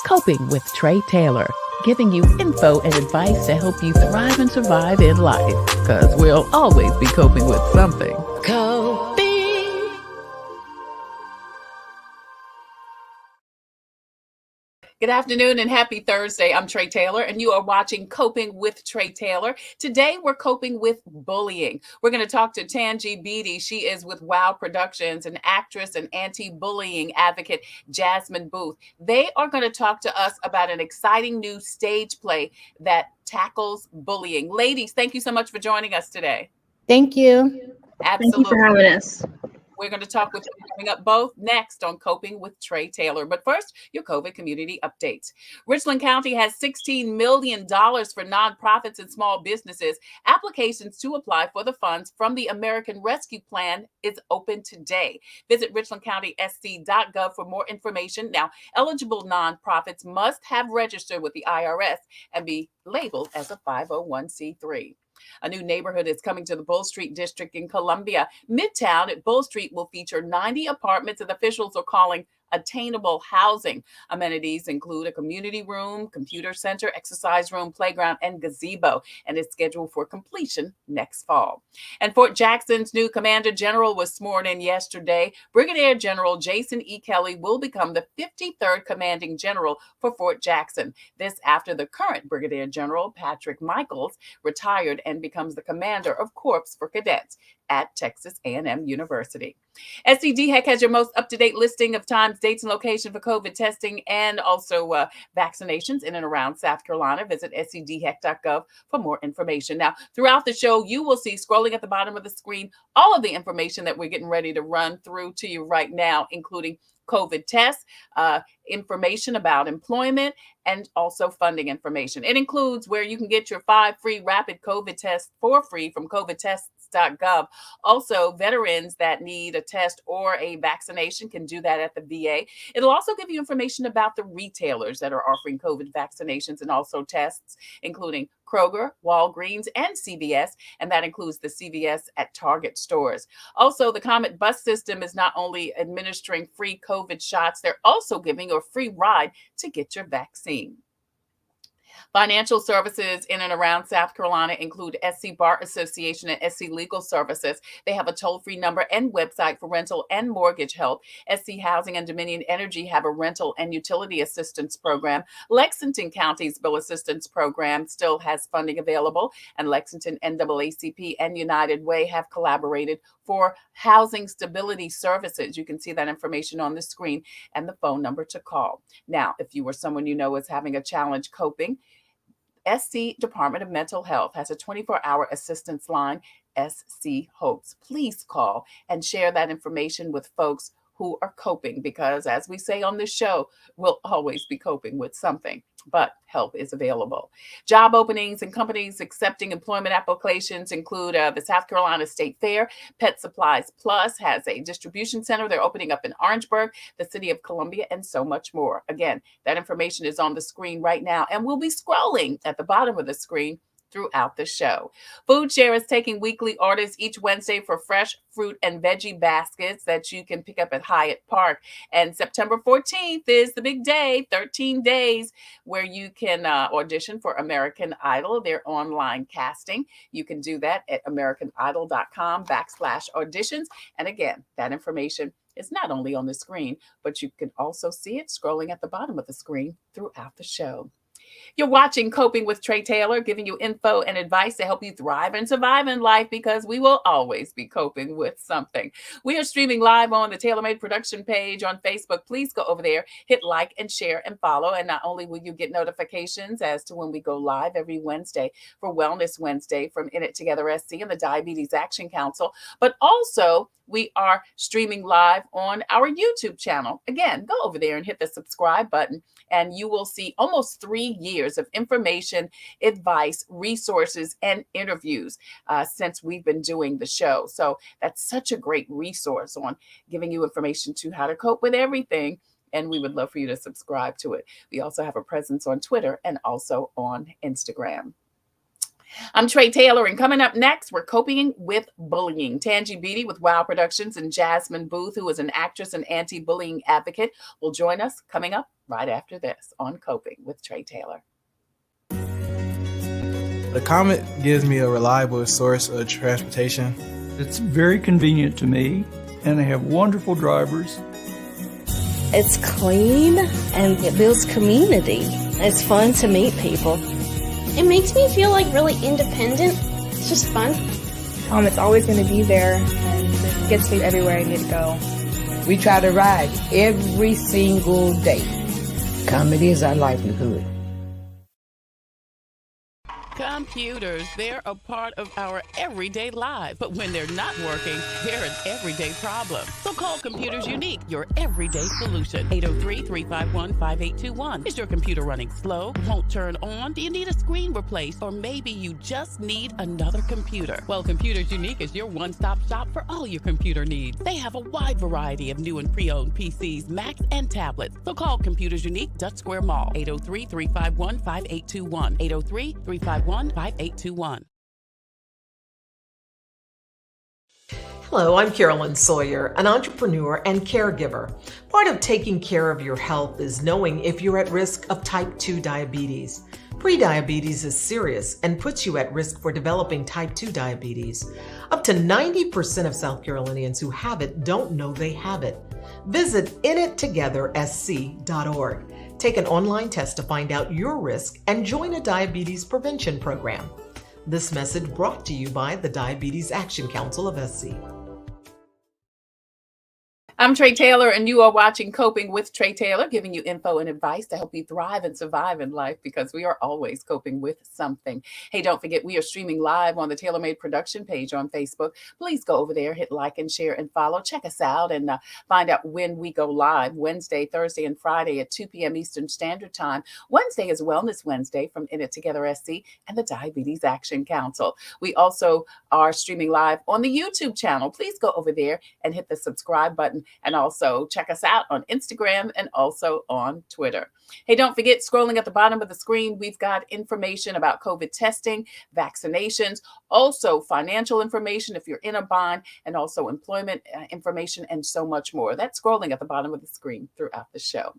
Coping with Tre Tailor, giving you info and advice to help you thrive and survive in life, because we'll always be coping with something. Coping. Good afternoon and happy Thursday. I'm Tre Tailor and you are watching Coping with Tre Tailor. Today we're coping with bullying. We're going to talk to Tangie Beaty. She is with WOW Productions, an actress and anti-bullying advocate, Jasmine Booth. They are going to talk to us about an exciting new stage play that tackles bullying. Ladies, thank you so much for joining us today. Thank you. Absolutely. Thank you for having us. We're going to talk with you coming up both next on Coping with Tre Tailor. But first, your COVID community updates. Richland County has $16 million for nonprofits and small businesses. Applications to apply for the funds from the American Rescue Plan is open today. Visit richlandcountysc.gov for more information. Now, eligible nonprofits must have registered with the IRS and be labeled as a 501c3. A new neighborhood is coming to the Bull Street district in Columbia. Midtown at Bull Street will feature 90 apartments that officials are calling attainable housing. Amenities include a community room, computer center, exercise room, playground, and gazebo, and is scheduled for completion next fall. And Fort Jackson's new Commander General was sworn in yesterday. Brigadier General Jason E. Kelly will become the 53rd Commanding General for Fort Jackson. This after the current Brigadier General, Patrick Michaels, retired and becomes the Commander of Corps for Cadets at Texas A&M University. SCDHEC has your most up-to-date listing of times, dates, and location for COVID testing and also vaccinations in and around South Carolina. Visit scdhec.gov for more information. Now, throughout the show, you will see scrolling at the bottom of the screen all of the information that we're getting ready to run through to you right now, including COVID tests, information about employment, and also funding information. It includes where you can get your 5 free rapid COVID tests for free from covidtests.gov. Also, veterans that need a test or a vaccination can do that at the VA. It'll also give you information about the retailers that are offering COVID vaccinations and also tests, including Kroger, Walgreens, and CVS, and that includes the CVS at Target stores. Also, the Comet bus system is not only administering free COVID shots, they're also giving you a free ride to get your vaccine. Financial services in and around South Carolina include SC Bar Association and SC Legal Services. They have a toll-free number and website for rental and mortgage help. SC Housing and Dominion Energy have a rental and utility assistance program. Lexington County's Bill Assistance Program still has funding available, and Lexington NAACP and United Way have collaborated for housing stability services. You can see that information on the screen and the phone number to call. Now, if you or someone you know is having a challenge coping, SC Department of Mental Health has a 24-hour assistance line, SC Hopes. Please call and share that information with folks who are coping, because as we say on this show, we'll always be coping with something, but help is available. Job openings and companies accepting employment applications include the South Carolina State Fair. Pet Supplies Plus has a distribution center. They're opening up in Orangeburg, the city of Columbia, and so much more. Again, that information is on the screen right now, and we'll be scrolling at the bottom of the screen throughout the show. Food Share is taking weekly orders each Wednesday for fresh fruit and veggie baskets that you can pick up at Hyatt Park. And September 14th is the big day, 13 days, where you can audition for American Idol, their online casting. You can do that at americanidol.com/auditions. And again, that information is not only on the screen, but you can also see it scrolling at the bottom of the screen throughout the show. You're watching Coping with Tre Tailor, giving you info and advice to help you thrive and survive in life, because we will always be coping with something. We are streaming live on the TailorMade production page on Facebook. Please go over there, hit like and share and follow. And not only will you get notifications as to when we go live every Wednesday for Wellness Wednesday from In It Together SC and the Diabetes Action Council, but also we are streaming live on our YouTube channel. Again, go over there and hit the subscribe button, and you will see almost 3 years of information, advice, resources, and interviews since we've been doing the show. So that's such a great resource on giving you information to how to cope with everything. And we would love for you to subscribe to it. We also have a presence on Twitter and also on Instagram. I'm Tre Tailor, and coming up next, we're coping with bullying. Tangie Beaty with Wow Productions and Jasmine Booth, who is an actress and anti-bullying advocate, will join us coming up right after this on Coping with Tre Tailor. The Comet gives me a reliable source of transportation. It's very convenient to me, and they have wonderful drivers. It's clean and it builds community. It's fun to meet people. It makes me feel like really independent. It's just fun. It's always going to be there and it gets me everywhere I need to go. We try to ride every single day. Comedy is our livelihood. Computers, they're a part of our everyday life. But when they're not working, they're an everyday problem. So call Computers Unique, your everyday solution. 803-351-5821. Is your computer running slow? Won't turn on? Do you need a screen replaced? Or maybe you just need another computer? Well, Computers Unique is your one-stop shop for all your computer needs. They have a wide variety of new and pre-owned PCs, Macs, and tablets. So call Computers Unique, Dutch Square Mall. 803-351-5821. 803-351-5821. Hello, I'm Carolyn Sawyer, an entrepreneur and caregiver. Part of taking care of your health is knowing if you're at risk of type 2 diabetes. Prediabetes is serious and puts you at risk for developing type 2 diabetes. Up to 90% of South Carolinians who have it don't know they have it. Visit inittogethersc.org. Take an online test to find out your risk and join a diabetes prevention program. This message brought to you by the Diabetes Action Council of SC. I'm Tre Tailor, and you are watching Coping with Tre Tailor, giving you info and advice to help you thrive and survive in life, because we are always coping with something. Hey, don't forget, we are streaming live on the Tailor Made Production page on Facebook. Please go over there, hit like and share and follow. Check us out and find out when we go live, Wednesday, Thursday, and Friday at 2 p.m. Eastern Standard Time. Wednesday is Wellness Wednesday from In It Together SC and the Diabetes Action Council. We also are streaming live on the YouTube channel. Please go over there and hit the subscribe button. And also check us out on Instagram and also on Twitter. Hey, don't forget, scrolling at the bottom of the screen, we've got information about COVID testing, vaccinations, also financial information if you're in a bind, and also employment information and so much more. That's scrolling at the bottom of the screen throughout the show.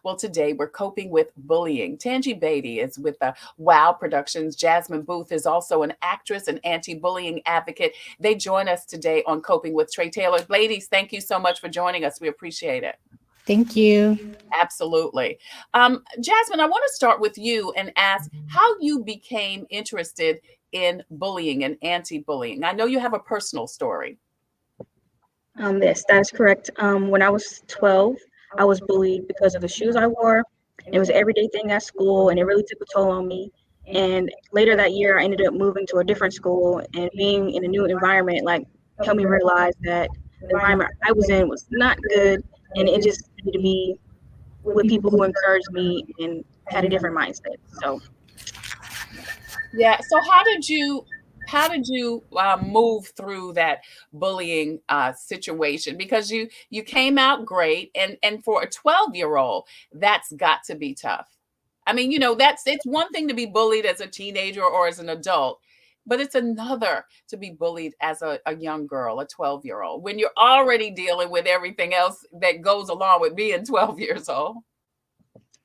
Well, today we're coping with bullying. Tangie Beaty is with Wow Productions. Jasmine Booth is also an actress and anti-bullying advocate. They join us today on Coping with Tre Tailor. Ladies, thank you so much for joining us. We appreciate it. Thank you. Absolutely. Jasmine, I want to start with you and ask how you became interested in bullying and anti-bullying. I know you have a personal story. Yes, that is correct. When I was 12, I was bullied because of the shoes I wore. It was an everyday thing at school, and it really took a toll on me. And later that year, I ended up moving to a different school, and being in a new environment, helped me realize that the environment I was in was not good, and it just needed to be with people who encouraged me and had a different mindset. So, yeah. So how did you move through that bullying situation? Because you came out great, and for a 12-year-old, that's got to be tough. I mean, it's one thing to be bullied as a teenager or as an adult, but it's another to be bullied as a young girl, a 12-year-old, when you're already dealing with everything else that goes along with being 12 years old.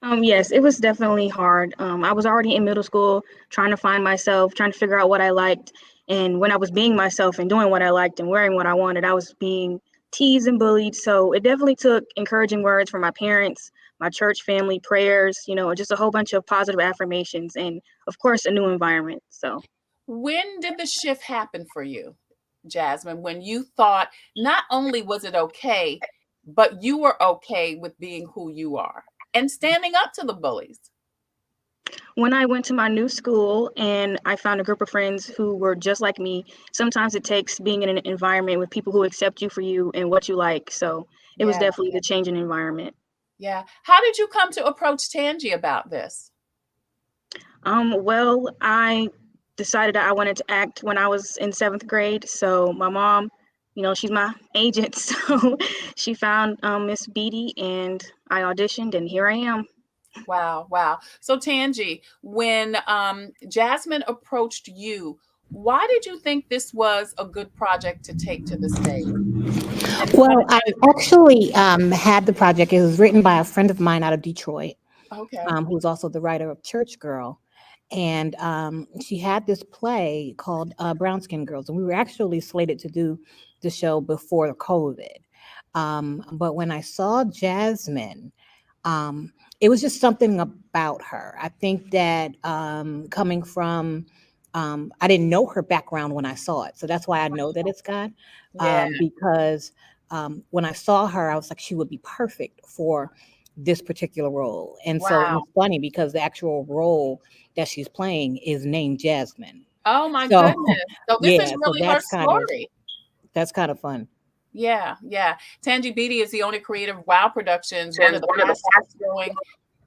Yes, it was definitely hard. I was already in middle school, trying to find myself, trying to figure out what I liked. And when I was being myself and doing what I liked and wearing what I wanted, I was being teased and bullied. So it definitely took encouraging words from my parents, my church family, prayers, just a whole bunch of positive affirmations, and of course, a new environment. So when did the shift happen for you, Jasmine, when you thought not only was it okay, but you were okay with being who you are and standing up to the bullies? When I went to my new school and I found a group of friends who were just like me, sometimes it takes being in an environment with people who accept you for you and what you like. So it was definitely the change in environment. Yeah. How did you come to approach Tangie about this? Well, I decided that I wanted to act when I was in 7th grade. So my mom, she's my agent. So she found Miss Beaty, and I auditioned, and here I am. Wow, wow. So Tangie, when Jasmine approached you, why did you think this was a good project to take to the stage? And what Well, did I actually had the project. It was written by a friend of mine out of Detroit, okay. who's also the writer of Church Girl. And she had this play called Brown Skin Girls. And we were actually slated to do the show before COVID. But when I saw Jasmine, it was just something about her. I think that coming from, I didn't know her background when I saw it. So that's why I know that it's God. Yeah. Because when I saw her, I was like, she would be perfect for this particular role. And so Wow. it's funny because the actual role that she's playing is named Jasmine. Oh my So goodness. So this is yeah, so really her story. that's kind of fun. Yeah, yeah. Tangie Beaty is the owner creator of Wow Productions, one of the fastest growing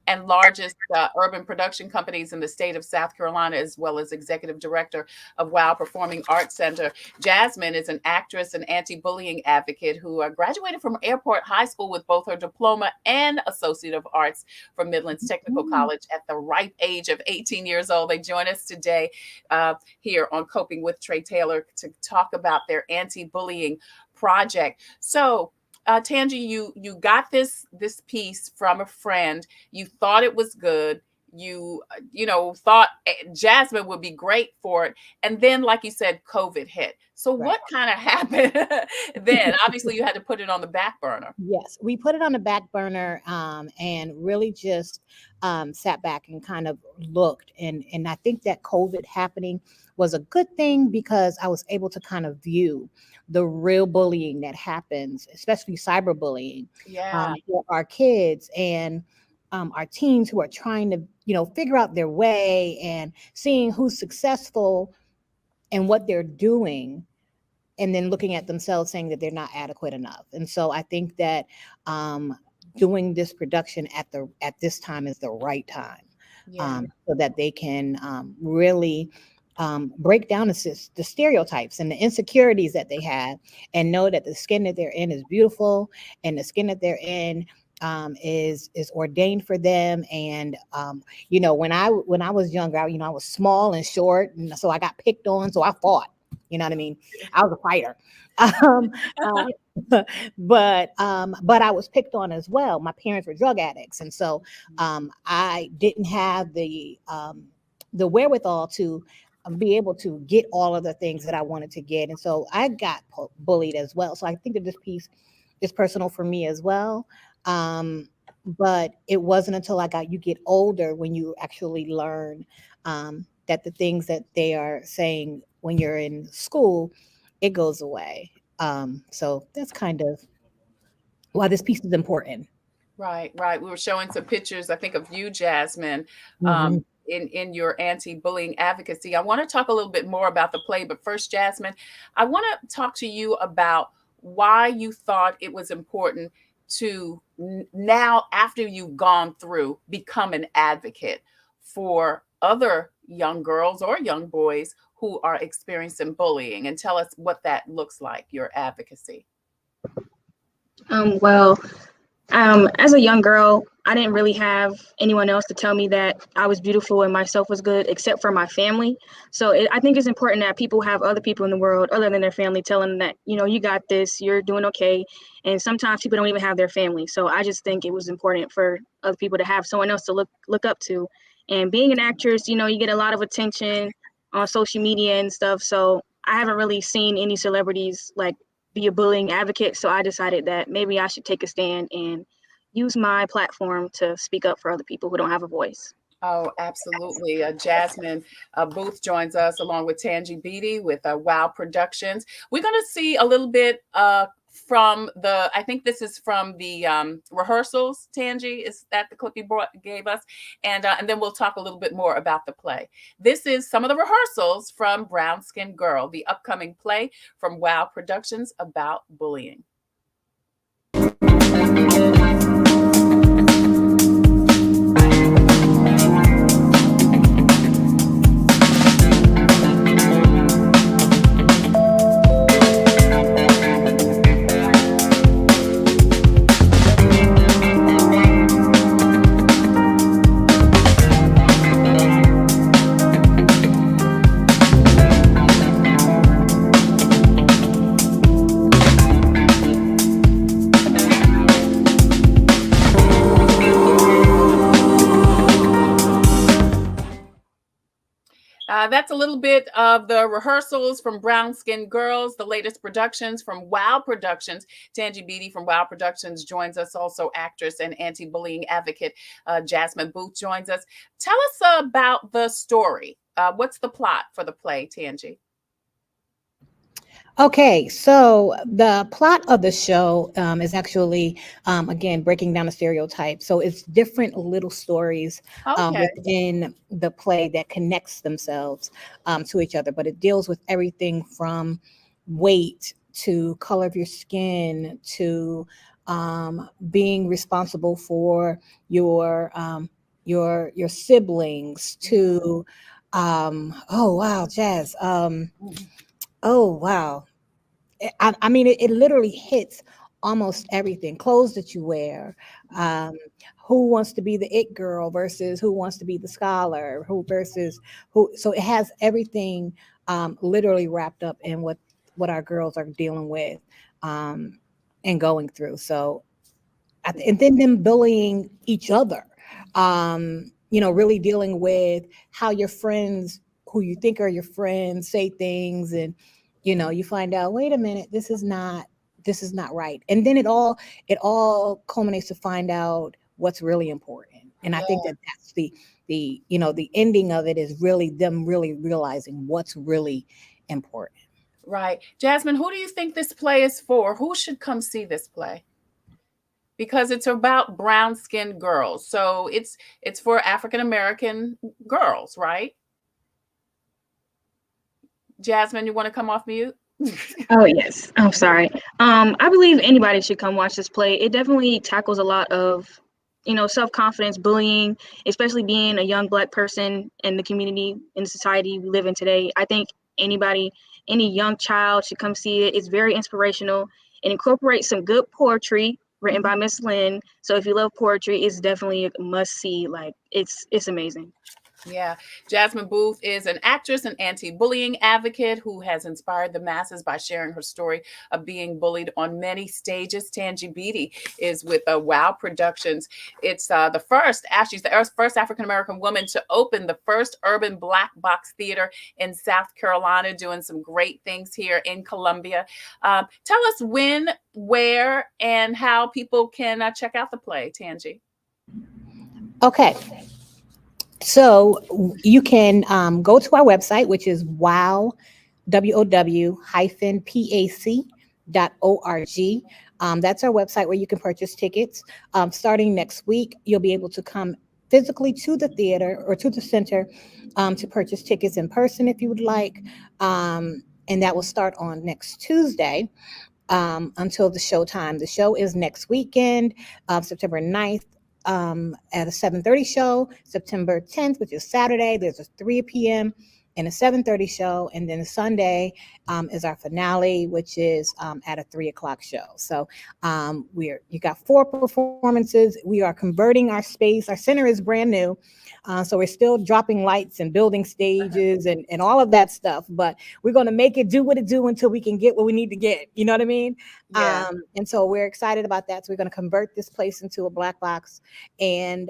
and largest urban production companies in the state of South Carolina, as well as executive director of Wow Performing Arts Center. Jasmine is an actress and anti-bullying advocate who graduated from Airport High School with both her diploma and Associate of Arts from Midlands Technical College at the ripe age of 18 years old. They join us today here on Coping with Tre Tailor to talk about their anti-bullying project. So Tangie, you got this piece from a friend. You thought it was good. You thought Jasmine would be great for it, and then, like you said, COVID hit. So Right. what kind of happened then? Obviously, you had to put it on the back burner. Yes, we put it on the back burner and really just sat back and kind of looked. And I think that COVID happening was a good thing because I was able to kind of view the real bullying that happens, especially cyberbullying, Yeah. for our kids and our teens who are trying to, figure out their way and seeing who's successful and what they're doing, and then looking at themselves saying that they're not adequate enough. And so I think that doing this production at this time is the right time, Yeah. so that they can really break down the stereotypes and the insecurities that they have, and know that the skin that they're in is beautiful, and the skin that they're in is ordained for them. And when I was younger, I was small and short, and so I got picked on, so I fought. You know what I mean? I was a fighter. But I was picked on as well. My parents were drug addicts, and so I didn't have the wherewithal to be able to get all of the things that I wanted to get, and so I got bullied as well. So I think that this piece is personal for me as well. But it wasn't until you get older when you actually learn that the things that they are saying when you're in school, it goes away. So that's kind of why this piece is important. Right, right. We were showing some pictures, I think, of you, Jasmine, Mhm. in your anti-bullying advocacy. I want to talk a little bit more about the play, but first, Jasmine, I want to talk to you about why you thought it was important to now, after you've gone through, become an advocate for other young girls or young boys who are experiencing bullying, and tell us what that looks like, your advocacy. Well, as a young girl, I didn't really have anyone else to tell me that I was beautiful and myself was good, except for my family. So I think it's important that people have other people in the world other than their family telling them that, you got this, you're doing okay. And sometimes people don't even have their family. So I just think it was important for other people to have someone else to look up to. And being an actress, you get a lot of attention on social media and stuff. So I haven't really seen any celebrities be a bullying advocate. So I decided that maybe I should take a stand and use my platform to speak up for other people who don't have a voice. Oh, absolutely. Jasmine Booth joins us along with Tangie Beaty with Wow Productions. We're going to see a little bit from I think this is from the rehearsals. Tangie, is that the clip you gave us? And then we'll talk a little bit more about the play. This is some of the rehearsals from Brown Skin Girl, the upcoming play from Wow Productions about bullying. That's a little bit of the rehearsals from Brown Skin Girls, the latest productions from Wow Productions. Tangie Beaty from Wow Productions joins us. Also, actress and anti-bullying advocate Jasmine Booth joins us. Tell us about the story. What's the plot for the play, Tangie? Okay, so the plot of the show is actually, again, breaking down the stereotype. So it's different little stories Okay. within the play that connects themselves to each other, but it deals with everything from weight to color of your skin to being responsible for your siblings to oh wow, Jazz. Oh wow. I mean, it literally hits almost everything. Clothes that you wear, um, who wants to be the it girl versus who wants to be the scholar, who versus who. So it has everything literally wrapped up in what our girls are dealing with and going through. So, and then them bullying each other. Really dealing with how your friends, who you think are your friends, say things, and you find out, wait a minute, this is not right. And then it all culminates to find out what's really important. And I think that's the ending of it is really them really realizing what's really important. Right. Jasmine, who do you think this play is for? Who should come see this play? Because it's about brown-skinned girls. So it's for African American girls, right? Jasmine, you want to come off mute? Oh yes, I'm sorry. I believe anybody should come watch this play. It definitely tackles a lot of, self-confidence, bullying, especially being a young Black person in the community, in the society we live in today. I think any young child should come see it. It's very inspirational. It incorporates some good poetry written by Miss Lynn. So if you love poetry, it's definitely a must see. Like it's amazing. Yeah. Jasmine Booth is an actress and anti-bullying advocate who has inspired the masses by sharing her story of being bullied on many stages. Tangie Beaty is with Wow Productions. It's she's the first African-American woman to open the first urban Black box theater in South Carolina, doing some great things here in Columbia. Tell us when, where, and how people can check out the play, Tangie. Okay. So you can go to our website, which is wow.pac.org. That's our website where you can purchase tickets. Starting next week, you'll be able to come physically to the theater or to the center to purchase tickets in person if you would like. And that will start on next Tuesday until the show time. The show is next weekend, September 9th. At a 7:30 show, September 10th, which is Saturday. There's a 3 p.m. and a 7:30 show, and then Sunday is our finale, which is at a 3 o'clock show. So you got 4 performances. We are converting our space. Our center is brand new, so we're still dropping lights and building stages and all of that stuff. But we're going to make it do what it do until we can get what we need to get. You know what I mean? Yeah. And so we're excited about that. So we're going to convert this place into a Black box and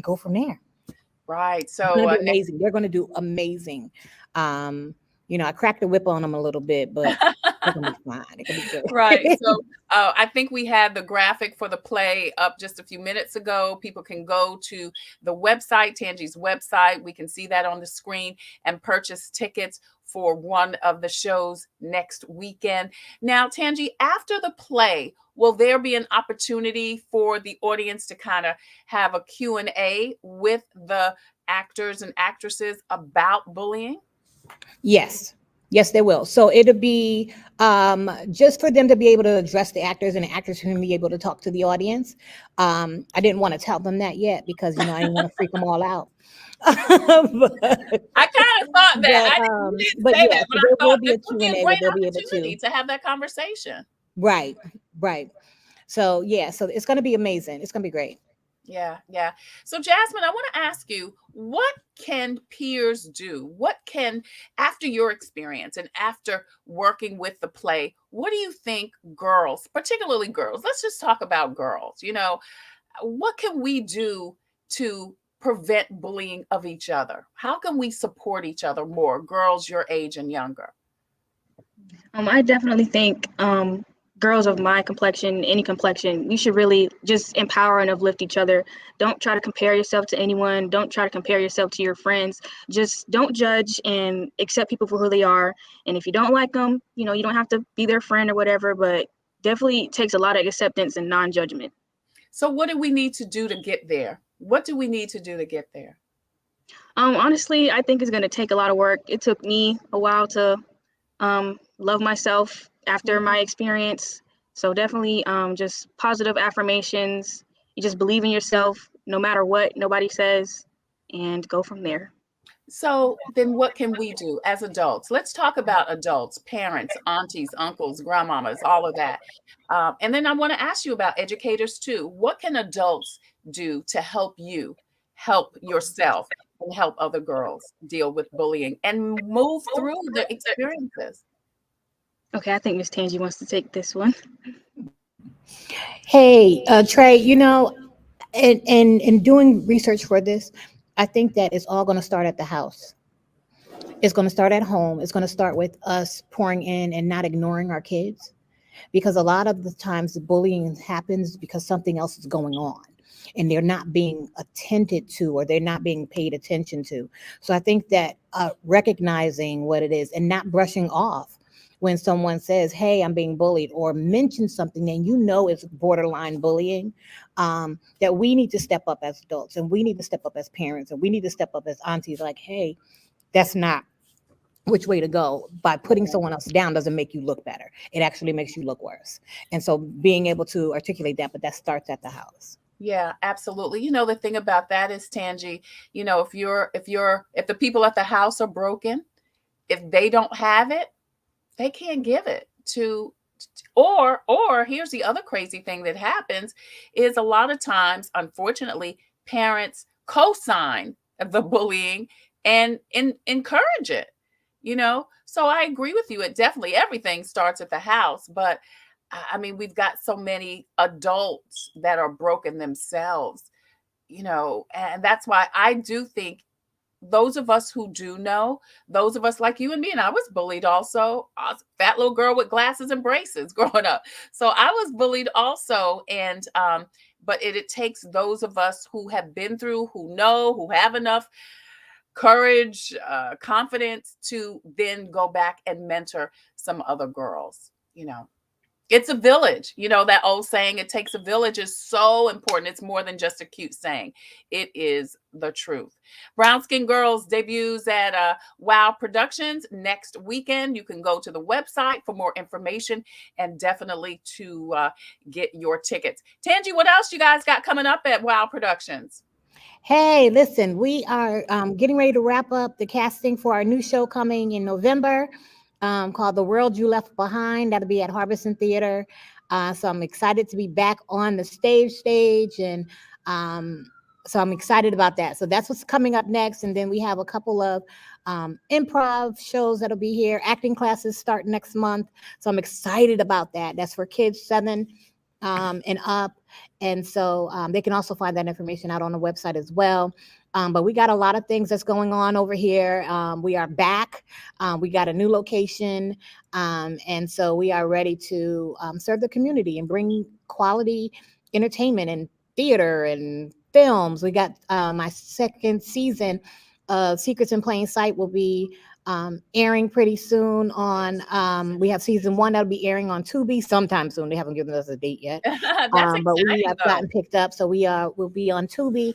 go from there. Right. So it's gonna be amazing. They're going to do amazing. I cracked the whip on them a little bit, but they're going to be fine. They're going to be good. Right. So I think we had the graphic for the play up just a few minutes ago. People can go to the website, Tangie's website. We can see that on the screen and purchase tickets for one of the shows next weekend. Now, Tangie, after the play, will there be an opportunity for the audience to kind of have a Q&A with the actors and actresses about bullying? Yes, they will. So it'll be just for them to be able to address the actors, and the actors can be able to talk to the audience. I didn't want to tell them that yet because, I didn't want to freak them all out. I kind of thought that. But there will be a Q&A where they'll be able to have that conversation. Right. So so it's going to be amazing. It's going to be great. Yeah. So Jasmine, I want to ask you, what can peers do? What can, after your experience and after working with the play, what do you think girls, particularly girls, let's just talk about girls, what can we do to prevent bullying of each other? How can we support each other more, girls your age and younger? I definitely think girls of my complexion, any complexion, you should really just empower and uplift each other. Don't try to compare yourself to anyone. Don't try to compare yourself to your friends. Just don't judge and accept people for who they are. And if you don't like them, you know, you don't have to be their friend or whatever, but definitely takes a lot of acceptance and non-judgment. So what do we need to do to get there? What do we need to do to get there? Honestly, I think it's going to take a lot of work. It took me a while to love myself after my experience. So definitely just positive affirmations. You just believe in yourself no matter what nobody says, and go from there. So then what can we do as adults? Let's talk about adults, parents, aunties, uncles, grandmamas, all of that. And then I want to ask you about educators too. What can adults do to help you help yourself and help other girls deal with bullying and move through the experiences? Okay, I think Miss Tangie wants to take this one. Hey, Trey, you know, in doing research for this, I think that it's all going to start at the house. It's going to start at home. It's going to start with us pouring in and not ignoring our kids, because a lot of the times the bullying happens because something else is going on and they're not being attended to, or they're not being paid attention to. So I think that recognizing what it is and not brushing off when someone says, hey, I'm being bullied, or mention something that you know is borderline bullying, that we need to step up as adults, and we need to step up as parents, and we need to step up as aunties, like, hey, that's not which way to go. By putting someone else down doesn't make you look better. It actually makes you look worse. And so being able to articulate that, but that starts at the house. Yeah, absolutely. You know, the thing about that is, Tangie, you know, if the people at the house are broken, if they don't have it, they can't give it to, or here's the other crazy thing that happens is a lot of times, unfortunately, parents co-sign the bullying and encourage it, you know? So I agree with you. It definitely, everything starts at the house, but I mean, we've got so many adults that are broken themselves, you know, and that's why I do think those of us who do know, those of us like you and me, and I was bullied also. I was a fat little girl with glasses and braces growing up. So I was bullied also. And, but it takes those of us who have been through, who know, who have enough courage, confidence to then go back and mentor some other girls, you know. It's a village. You know, that old saying, it takes a village, is so important. It's more than just a cute saying. It is the truth. Brown Skin Girls debuts at WOW Productions next weekend. You can go to the website for more information and definitely to get your tickets. Tangie, what else you guys got coming up at WOW Productions? Hey, listen, we are getting ready to wrap up the casting for our new show coming in November, called The World You Left Behind. That'll be at Harbison Theater. So I'm excited to be back on the stage. And so I'm excited about that. So that's what's coming up next. And then we have a couple of improv shows that'll be here. Acting classes start next month. So I'm excited about that. That's for kids 7 and up. And so they can also find that information out on the website as well. But we got a lot of things that's going on over here. We are back. We got a new location. And so we are ready to serve the community and bring quality entertainment and theater and films. We got my second season of Secrets in Plain Sight will be airing pretty soon on, we have season 1 that'll be airing on Tubi sometime soon. They haven't given us a date yet. But we have gotten picked up. So we'll be on Tubi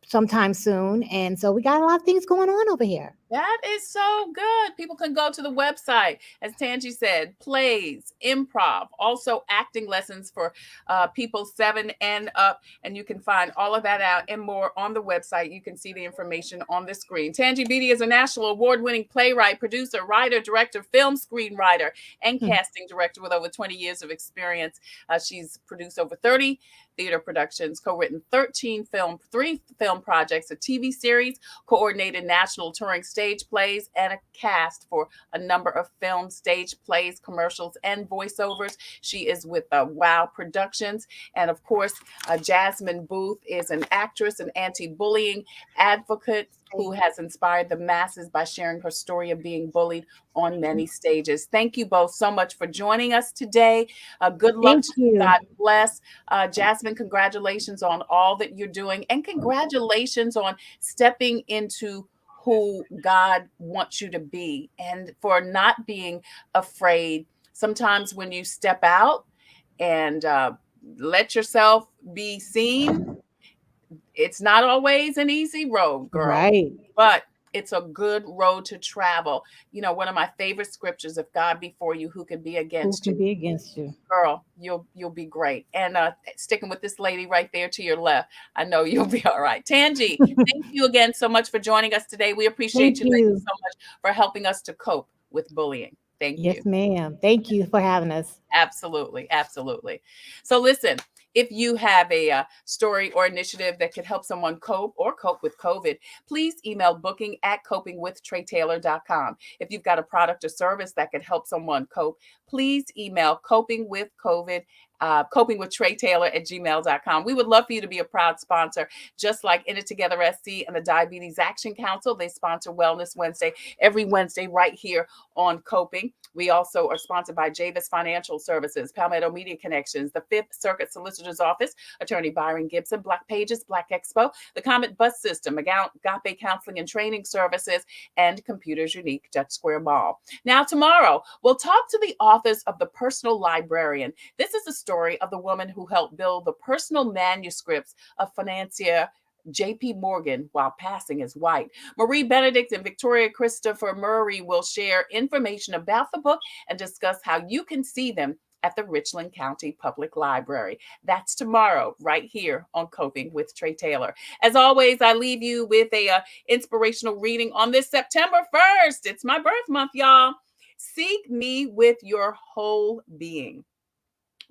sometime soon. And so we got a lot of things going on over here. That is so good. People can go to the website, as Tangie said, plays, improv, also acting lessons for people 7 and up. And you can find all of that out and more on the website. You can see the information on the screen. Tangie Beaty is a national award-winning playwright, producer, writer, director, film screenwriter, and casting director with over 20 years of experience. She's produced over 30 theater productions, co-written 3 film projects, a TV series, coordinated national touring stage plays, and a cast for a number of film, stage plays, commercials, and voiceovers. She is with Wow Productions. And of course, Jasmine Booth is an actress, an anti-bullying advocate who has inspired the masses by sharing her story of being bullied on many stages. Thank you both so much for joining us today. Good luck. Thank you. God bless. Jasmine, congratulations on all that you're doing, and congratulations on stepping into who God wants you to be, and for not being afraid. Sometimes when you step out and let yourself be seen, it's not always an easy road, girl. Right. But it's a good road to travel. You know, one of my favorite scriptures: "If God be for you, who can be against Who you?" can be against you? Girl, you'll be great. And sticking with this lady right there to your left, I know you'll be all right. Tangie, thank you again so much for joining us today. We appreciate Thank you ladies you. so much for helping us to cope with bullying. Thank you. Yes, ma'am. Thank you for having us. Absolutely. Absolutely. So listen, if you have a story or initiative that could help someone cope with COVID, please email booking@copingwithtreatailor.com. If you've got a product or service that could help someone cope, please email copingwithtreatailor@gmail.com. We would love for you to be a proud sponsor, just like In It Together SC and the Diabetes Action Council. They sponsor Wellness Wednesday every Wednesday right here on Coping. We also are sponsored by Javis Financial Services, Palmetto Media Connections, the Fifth Circuit Solicitor's Office, Attorney Byron Gibson, Black Pages, Black Expo, the Comet Bus System, Agape Counseling and Training Services, and Computers Unique Dutch Square Mall. Now, tomorrow, we'll talk to the authors of The Personal Librarian. This is the story of the woman who helped build the personal manuscripts of financier J.P. Morgan while passing as white. Marie Benedict and Victoria Christopher Murray will share information about the book and discuss how you can see them at the Richland County Public Library. That's tomorrow, right here on Coping with Tre Tailor. As always, I leave you with a inspirational reading on this September 1st. It's my birth month, y'all. Seek me with your whole being,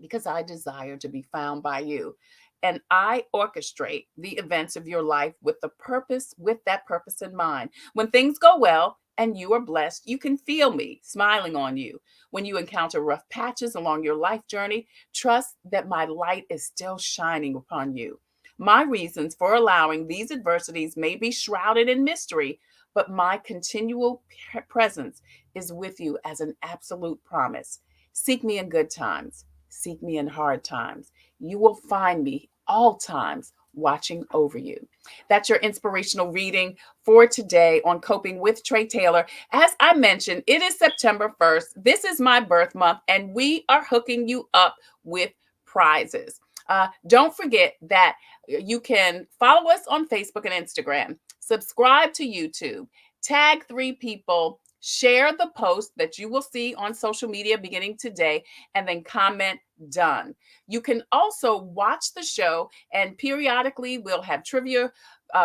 because I desire to be found by you. And I orchestrate the events of your life with that purpose in mind. When things go well and you are blessed, you can feel me smiling on you. When you encounter rough patches along your life journey, trust that my light is still shining upon you. My reasons for allowing these adversities may be shrouded in mystery, but my continual presence is with you as an absolute promise. Seek me in good times. Seek me in hard times. You will find me all times watching over you. That's your inspirational reading for today on Coping with Tre Tailor. As I mentioned, it is September 1st. This is my birth month, and we are hooking you up with prizes. Don't forget that you can follow us on Facebook and Instagram, subscribe to YouTube, tag 3 people, share the post that you will see on social media beginning today, and then comment done. You can also watch the show, and periodically we'll have trivia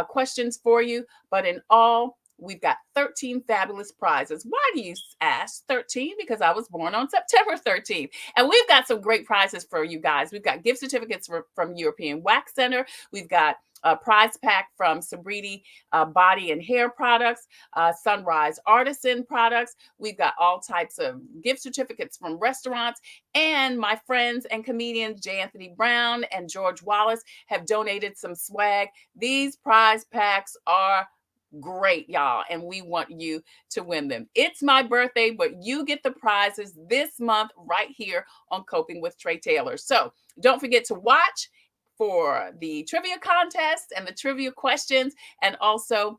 questions for you. But in all, we've got 13 fabulous prizes. Why do you ask 13? Because I was born on September 13th. And we've got some great prizes for you guys. We've got gift certificates from European Wax Center. We've got a prize pack from Beaty body and hair products, Sunrise Artisan products. We've got all types of gift certificates from restaurants. And my friends and comedians, J. Anthony Brown and George Wallace, have donated some swag. These prize packs are great, y'all, and we want you to win them. It's my birthday, but you get the prizes this month right here on Coping with Tre Tailor. So don't forget to watch for the trivia contest and the trivia questions, and also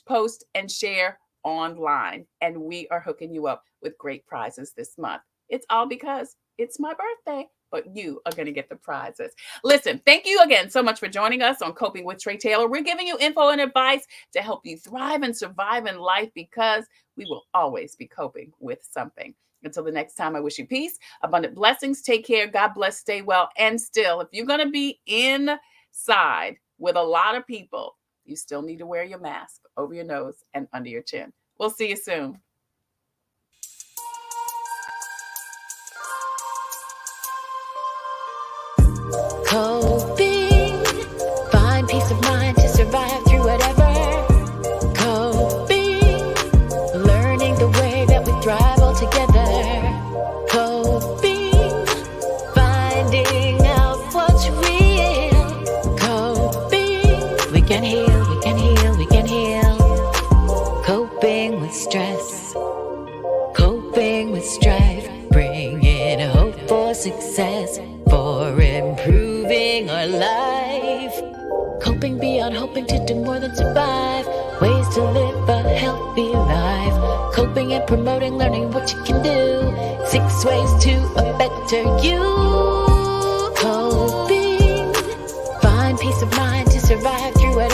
post and share online. And we are hooking you up with great prizes this month. It's all because it's my birthday, but you are going to get the prizes. Listen, thank you again so much for joining us on Coping with Tre Tailor. We're giving you info and advice to help you thrive and survive in life, because we will always be coping with something. Until the next time, I wish you peace, abundant blessings. Take care. God bless. Stay well. And still, if you're going to be inside with a lot of people, you still need to wear your mask over your nose and under your chin. We'll see you soon. Coping can heal, we can heal, we can heal. Coping with stress, coping with strife, bringing hope for success, for improving our life. Coping beyond hoping to do more than survive, ways to live a healthy life. Coping and promoting, learning what you can do, 6 ways to a better you. Coping, find peace of mind to survive through it